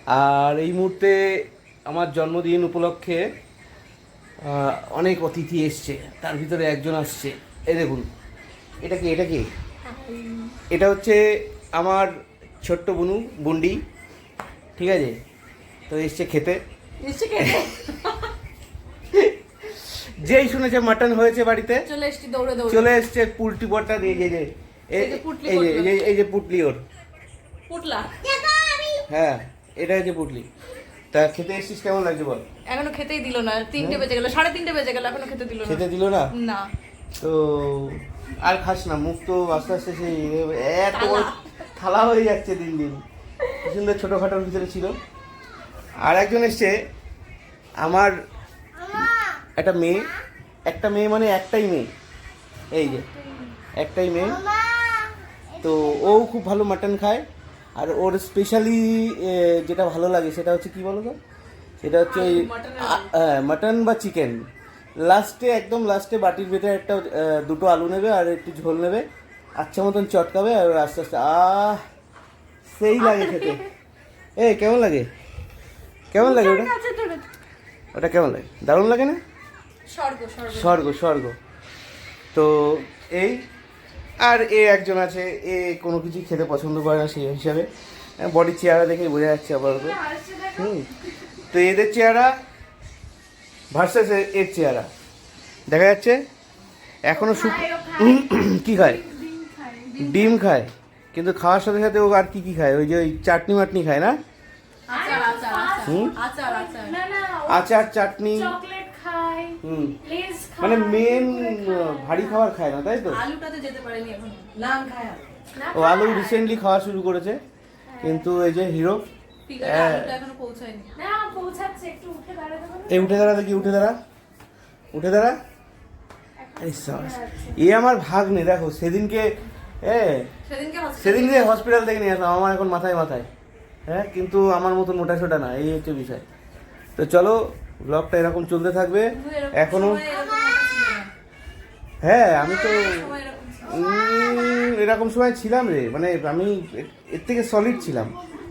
আর এই মুহূর্তে আমার জন্মদিন উপলক্ষে অনেক অতিথি এসছে, তার ভিতরে একজন আসছে। এই দেখুন, এটা কি এটা কি? এটা হচ্ছে আমার ছোট্ট বুনু, বুন্ডি, ঠিক আছে? তো এসছে খেতে। যেই শুনেছে মাটন হয়েছে বাড়িতে চলে এসছে পুলটি বটা দিয়ে। এই যে পুটলি ওর পুটলা, হ্যাঁ এটা হচ্ছে পুটলি। তা খেতে এসছিস, কেমন লাগছে বল? এখনো খেতেই দিল না, 3টে বেজে গেল, 3:30 বেজে গেল, এখনো খেতে দিল না। খেতে দিল না? না। তো আর খাস না, মুখ তো আস্তে আস্তে সেই এত বড় থালা হয়ে যাচ্ছে দিন দিন। কি সুন্দর ছোটোখাটোর ভিতরে ছিল। আর একজন এসছে আমার একটা মেয়ে, মানে একটাই মেয়ে, এই যে একটাই মেয়ে। তো ও খুব ভালো মাটন খায়। আর ওর স্পেশালি যেটা ভালো লাগে সেটা হচ্ছে কি বলো তো, সেটা হচ্ছে ওই মাটন বা চিকেন। একদম লাস্টে বাটির ভেতরে একটা দুটো আলু নেবে আর একটু ঝোল নেবে, আচ্ছা মতন চটকাবে আর আস্তে আস্তে সেই লাগে খেতে। কেমন লাগে? কেমন লাগে ওটা? ওটা কেমন লাগে? দারুণ লাগে না? স্বর্গ স্বর্গ। তো এই আর একজন আছে, কোনো কিছু খেতে পছন্দ করে না, সেই হিসাবে বডির চেহারা দেখে বোঝা যাচ্ছে আপাতত। তো এদের চেহারা ভার্সেস এর চেহারা দেখা যাচ্ছে। এখনো কি খায়? ডিম খায়, কিন্তু খাওয়ার সাথে সাথে ও আর কি খায়? ওই যে ওই চাটনি মাটনি খায় না? আচার চাটনি, মানে মেন ভারী খাবার খায় না, তাই তো? আলুটাতে যেতে পারেনি এখন, না খায়। ও আলু রিসেন্টলি খাওয়া শুরু করেছে, কিন্তু এই যে হিরো এখনো পৌঁছায়নি। না, পৌঁছাচ্ছে, একটু উঠে দাঁড়াতে। উঠে দাঁড়াতে কি? উঠে দাঁড়া। আমার ভাগ্নে, দেখো সেদিনকে হসপিটাল থেকে নিয়ে আসলাম, আমার এখন মাথায় হ্যাঁ, কিন্তু আমার মতন মোটা সোটা না, এই হচ্ছে বিষয়। তো চলো, ব্লগটা এরকম চলতে থাকবে এখনো। হ্যাঁ, আমি তো এরকম সময় ছিলাম রে, মানে আমি এর থেকে সলিড ছিলাম।